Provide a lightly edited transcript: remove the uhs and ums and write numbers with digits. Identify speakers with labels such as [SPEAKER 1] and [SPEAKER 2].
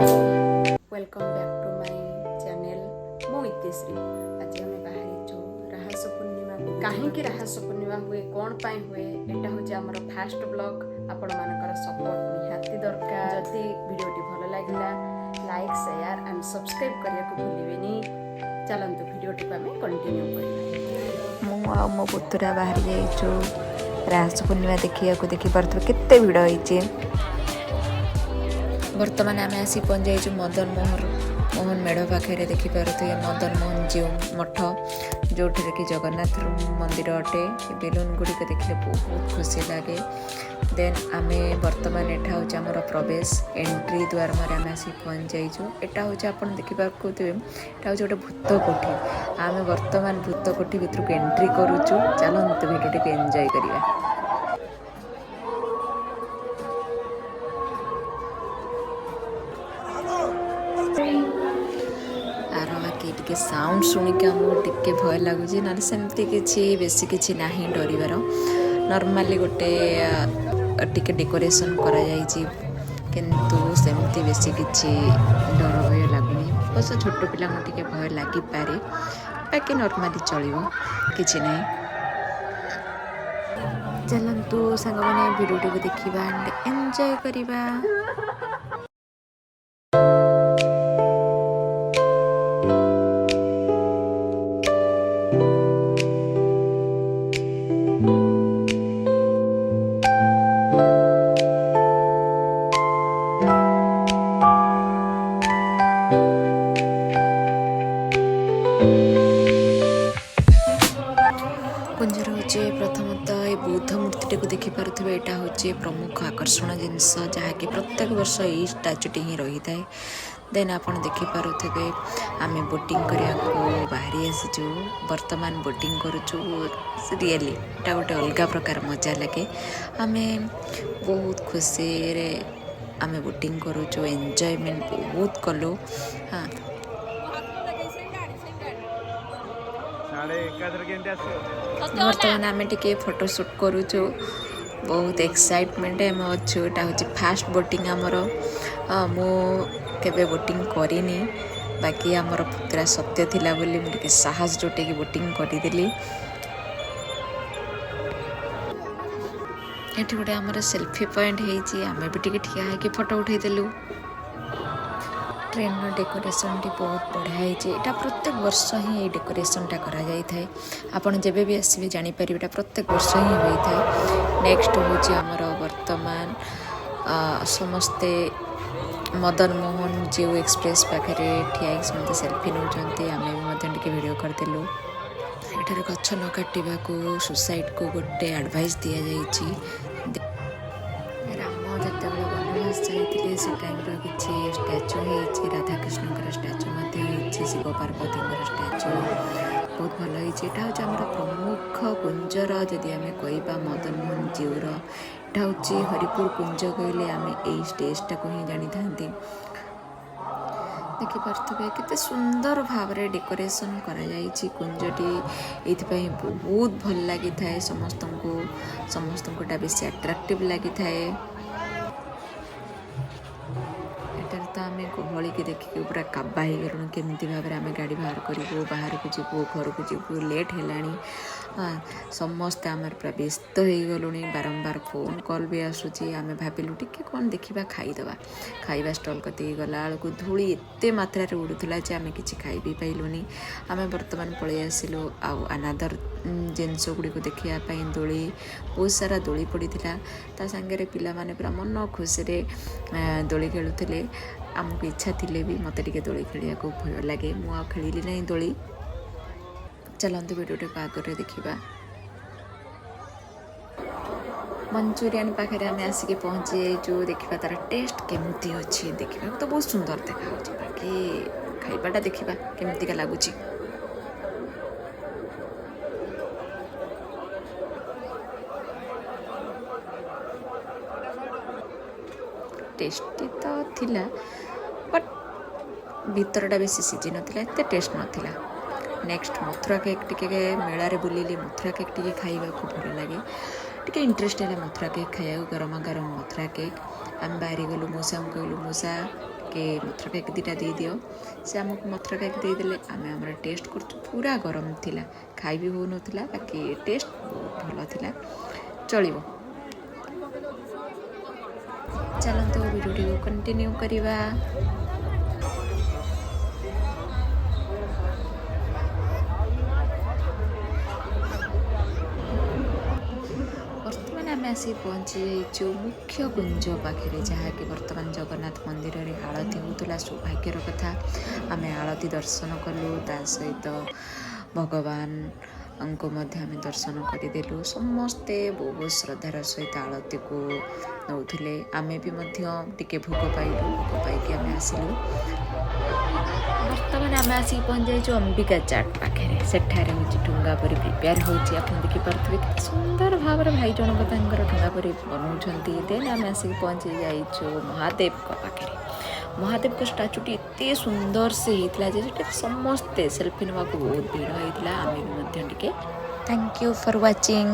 [SPEAKER 1] Welcome back to my channel मो इतिश्री। आज आम बाहरी राहस पूर्णिमा कहीं राहस पूर्णिमा हुए कौन पाई हुए एटा हूँ आमर फास्ट ब्लॉग। आपण मानकर सपोर्ट निहाती दरकार। जदि वीडियोटी भल लगिला लाइक शेयर एंड सब्सक्राइब करने को भूलिबेनी। चलंतु वीडियोटी को आम कंटिन्यू करिया। मु आ मो पुतुरा बाहरी जाइछु राहस पूर्णिमा देखिया को देखि परथु केते भिड़ होइचे। बर्तमान आम आसी पहुँच मदन मोहन मेढ़ पाखे देखिपे मदन मोहन जीव मठ जो कि जगन्नाथ मंदिर अटे। बेलून गुड़िक देखिए बहुत खुशी लगे। देन आम बर्तमान एटा हूँ आमर प्रवेश एंट्री द्वार में आम आसी पहुँच जाइछु। एटा हूँ आप देखिपे एटा हूँ गोटे भूत कोठी। आम बर्तमान भूत कोठी भितर को एंट्री करुचु। चलते भिडियो टी एंजॉय करिया। टे साउंड शुणिक आमको टे भय लगुच ना सेमती किसी बेसी किसी ना डर नॉर्मली गोटे टिके डेकोरेशन करा जाइछि किंतु सेमती बेसी किसी डर भय लगुनि। बस छोट पिला टे भय लगी पारे बाकी नॉर्मली चलो किसी ना। चलतु सांग मैंने वीडियो को देखा एंड एंजॉय करिबा। कुंजर हूँ प्रथमतः ये बौद्ध मूर्ति को देखिपे यहाँ हूँ प्रमुख आकर्षण जिनस जहाँकि प्रत्येक वर्ष यही स्टाचुटी ही रही है। देन आप देखिपे आम बोटिंग करने को बाहरी आसीचु। बर्तमान बोटिंग करुचु रियली एटा गोटे अलग प्रकार मजा लगे। आम बहुत खुशी आम बोटिंग करुचु एंजॉयमेंट बहुत कलु। हाँ बर्तमान आम टे फोटोशूट करुचु बहुत एक्साइटमेंट आम अच्छु। यहाँ हूँ फास्ट बोटिंग आमर मु केबे बोटिंग करिनी बाकी आमर पुरा सत्य थिला बोली मुझे साहस जोटे की बोटिंग करदेली। ये गोटे आमर सेल्फी पॉइंट होती आम भी टे ठिया है फोटो उठेदेलु। ट्रेन डेकोरेशन टी बहुत बढ़िया है। यहाँ प्रत्येक वर्ष ही ये डेकोरेशनटा करा जाय थाए। आपण जेबे भी आसबे जानीपर यहाँ प्रत्येक वर्ष ही होता है। नेक्स्ट हूँ आमर बर्तमान समस्ते मदन मोहन जीव एक्सप्रेस पाखे ठिया समझे सेल्फी नौ आम भी वीडियो करदेलु। एठार गछ न काटा को सोसाइटी को गोटे एडवाइस दि जाइए। राम जिते वनवास जाते से टाइम किसी स्टाच्यू हो राधाकृष्ण स्टाच्यू शिव पार्वती स्टाच्यू बहुत भल होता हूँ आम प्रमुख कुंजर। जदि आम कह मदन मोहन जीवर यहाँ हूँ हरिपुर कुंज कहले आम यही स्टेजटा को ही जानी था। देखिपे केते सुंदर भाव में डेकोरेशन करा जाइछि। कुंजटी ये बहुत भल लगी था समस्त को बेसी अट्राक्टिव लगी थाए। तो आम गहली की देखिए पूरा काबा हो गलु केमी भाव में आम गाड़ी बाहर करूँ बाहर को जीवु घर को जीवु लेट है। समस्ते आम पूरा व्यस्त हो गलु बारंबार फोन कॉल भी आसूँ। आम भाविलु टिके कौन देखा खाईदे खाଇବା स्टल कति गला बेलू धूली एत मात्रा उड़ूला आम कि खाई भी पाइलुनी। आम बर्तमान पलि आसिलु आउ अनादर जिनस गुड़ी को देखापी दोली बहुत सारा दोली पड़ी ता सांगे पिला माने पूरा मन खुशी दोली खेलुले। आमको इच्छा थिले भी मत टे दोली खेलिया को भय लगे मु खेली ना दोली। चलते वीडियो को आगे देखा। मंचूरियन पाखे आम आसिक पहुँची जो देखा तार टेस्ट केमती अच्छी देखा तो बहुत सुंदर देखा बाकी खाइबाटा देखा केमती लगुच। टेस्टी तो थिला बट भीतरटा बेसी सीझी नाला एत टेस्ट नाला। नेक्स्ट मथुरा केक टिके मेलारे बुलिली मथुरा केक टिके खाइबा को भल लगे टिके इंटरेस्ट है मथुरा केक खाया गरमा गरम मथुरा केक। आम बाहरी गलु मौसा कहलु मौसा टिके मथर केक दीटा दे दियो से आमको मथर केक देदेले आम आम टेस्ट कर पूरा गरम थिला खाई भी हो नथिला बाकी टेस्ट बहुत भल थिला चलिबो। चलते वीडियो को कंटिन्यू करवा। बर्तमान आम आसी पहुँची जाइए मुख्य कुंज पाखे जहाँकि बर्तमान जगन्नाथ मंदिर में आरती होता सौभाग्यर कथा। आम आरती दर्शन कलु ता सहित भगवान को आम दर्शन करदेलु समस्ते बहुत श्रद्धार सहित आरती को नौले आमे भी टिके भोग पाइलु भोग पाइक आम आसिलु। बर्तमान आम आसिक पहुँच जाइए अंबिका चाट पाखे सेठारे हूँ ठुंगा परी प्रिपेयर होची आपन देखिपे कि सुंदर भाव भाई जनक ठुंगा परी बनाऊँच। देन आम आसिक पहुँची जाइए महादेव पाखे। महादेव को स्टाचुटी एत सुंदर से होता है समस्ते सेल्फी नवा बहुत भीड़ होता। आम भी थैंक यू फॉर वाचिंग।